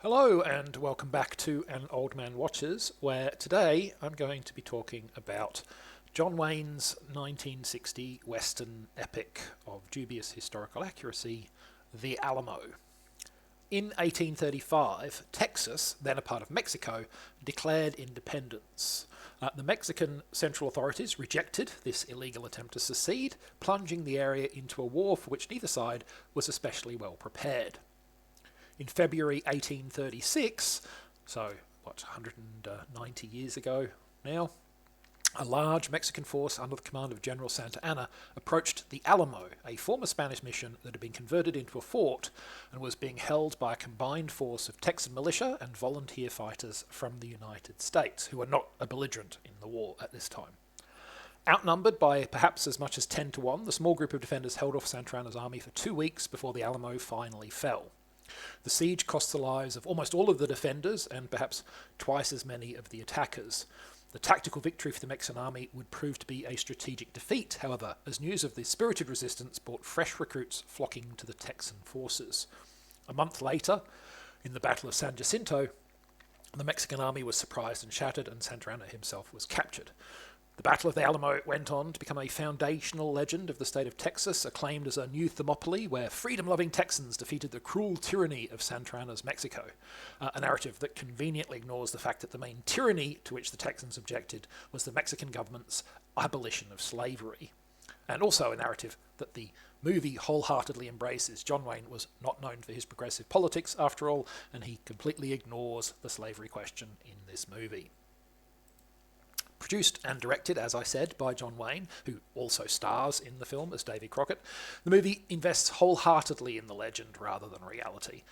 Hello and welcome back to An Old Man Watches, where today I'm going to be talking about John Wayne's 1960 Western epic of dubious historical accuracy, The Alamo. In 1835, Texas, then a part of Mexico, declared independence. The Mexican central authorities rejected this illegal attempt to secede, plunging the area into a war for which neither side was especially well prepared. In February 1836, so 190 years ago now, a large Mexican force under the command of General Santa Anna approached the Alamo, a former Spanish mission that had been converted into a fort and was being held by a combined force of Texan militia and volunteer fighters from the United States, who were not a belligerent in the war at this time. Outnumbered by perhaps as much as 10 to 1, the small group of defenders held off Santa Anna's army for 2 weeks before the Alamo finally fell. The siege cost the lives of almost all of the defenders and perhaps twice as many of the attackers. The tactical victory for the Mexican army would prove to be a strategic defeat, however, as news of the spirited resistance brought fresh recruits flocking to the Texan forces. A month later, in the Battle of San Jacinto, the Mexican army was surprised and shattered, and Santa Anna himself was captured. The Battle of the Alamo went on to become a foundational legend of the state of Texas, acclaimed as a new Thermopylae where freedom-loving Texans defeated the cruel tyranny of Santa Anna's Mexico, a narrative that conveniently ignores the fact that the main tyranny to which the Texans objected was the Mexican government's abolition of slavery, and also a narrative that the movie wholeheartedly embraces. John Wayne was not known for his progressive politics, after all, and he completely ignores the slavery question in this movie. Produced and directed, as I said, by John Wayne, who also stars in the film as Davy Crockett, the movie invests wholeheartedly in the legend rather than reality.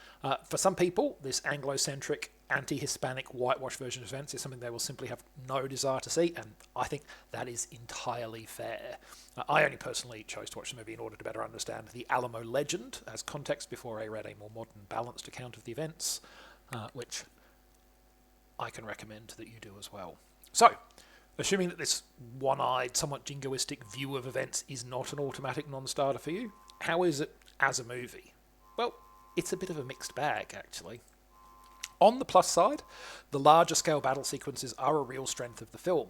For some people, this Anglo-centric, anti-Hispanic, whitewashed version of events is something they will simply have no desire to see, and I think that is entirely fair. I only personally chose to watch the movie in order to better understand the Alamo legend as context before I read a more modern, balanced account of the events, which I can recommend that you do as well. So, assuming that this one-eyed, somewhat jingoistic view of events is not an automatic non-starter for you, how is it as a movie? Well, it's a bit of a mixed bag, actually. On the plus side, the larger scale battle sequences are a real strength of the film.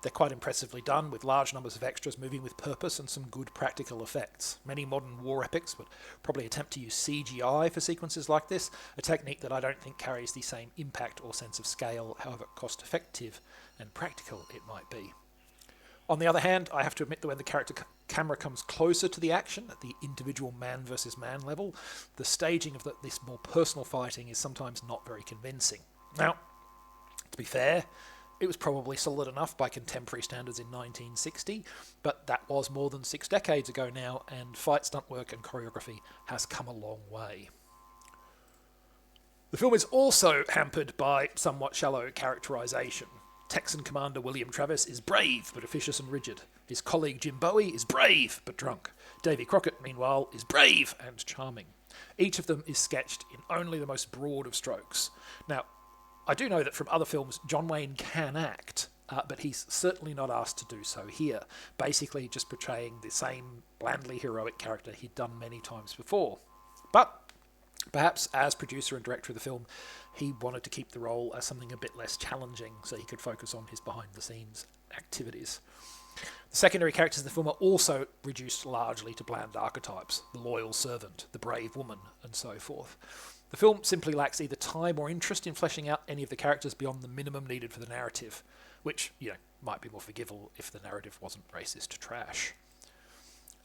They're quite impressively done, with large numbers of extras moving with purpose and some good practical effects. Many modern war epics would probably attempt to use CGI for sequences like this, a technique that I don't think carries the same impact or sense of scale, however cost effective and practical it might be. On the other hand, I have to admit that when the camera comes closer to the action, at the individual man versus man level, the staging of this more personal fighting is sometimes not very convincing. Now, to be fair, it was probably solid enough by contemporary standards in 1960, but that was more than 6 decades ago now, and fight stunt work and choreography has come a long way. The film is also hampered by somewhat shallow characterization. Texan Commander William Travis is brave but officious and rigid. His colleague Jim Bowie is brave but drunk. Davy Crockett, meanwhile, is brave and charming. Each of them is sketched in only the most broad of strokes. Now, I do know that from other films, John Wayne can act, but he's certainly not asked to do so here, basically just portraying the same blandly heroic character he'd done many times before. But perhaps as producer and director of the film, he wanted to keep the role as something a bit less challenging so he could focus on his behind-the-scenes activities. The secondary characters in the film are also reduced largely to bland archetypes: the loyal servant, the brave woman, and so forth. The film simply lacks either time or interest in fleshing out any of the characters beyond the minimum needed for the narrative, which, might be more forgivable if the narrative wasn't racist trash.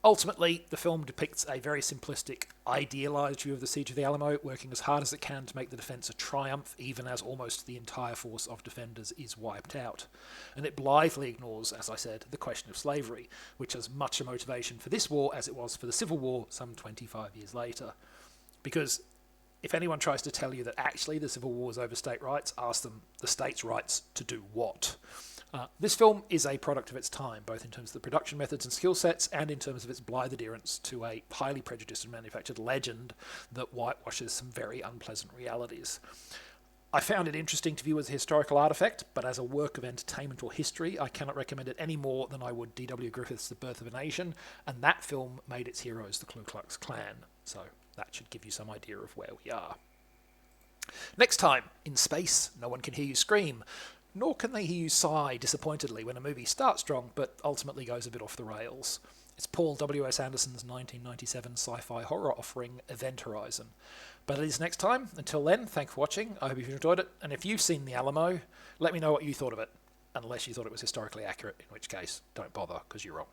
Ultimately, the film depicts a very simplistic, idealised view of the Siege of the Alamo, working as hard as it can to make the defence a triumph, even as almost the entire force of defenders is wiped out. And it blithely ignores, as I said, the question of slavery, which has much a motivation for this war as it was for the Civil War some 25 years later. Because if anyone tries to tell you that actually the Civil War was over state rights, ask them the states' rights to do what? This film is a product of its time, both in terms of the production methods and skill sets, and in terms of its blithe adherence to a highly prejudiced and manufactured legend that whitewashes some very unpleasant realities. I found it interesting to view as a historical artefact, but as a work of entertainment or history, I cannot recommend it any more than I would D.W. Griffith's The Birth of a Nation, and that film made its heroes the Ku Klux Klan, so that should give you some idea of where we are. Next time, in space, no one can hear you scream, nor can they hear you sigh disappointedly when a movie starts strong but ultimately goes a bit off the rails. It's Paul W.S. Anderson's 1997 sci-fi horror offering, Event Horizon. But it is next time. Until then, thanks for watching. I hope you've enjoyed it. And if you've seen the Alamo, let me know what you thought of it. Unless you thought it was historically accurate, in which case, don't bother, because you're wrong.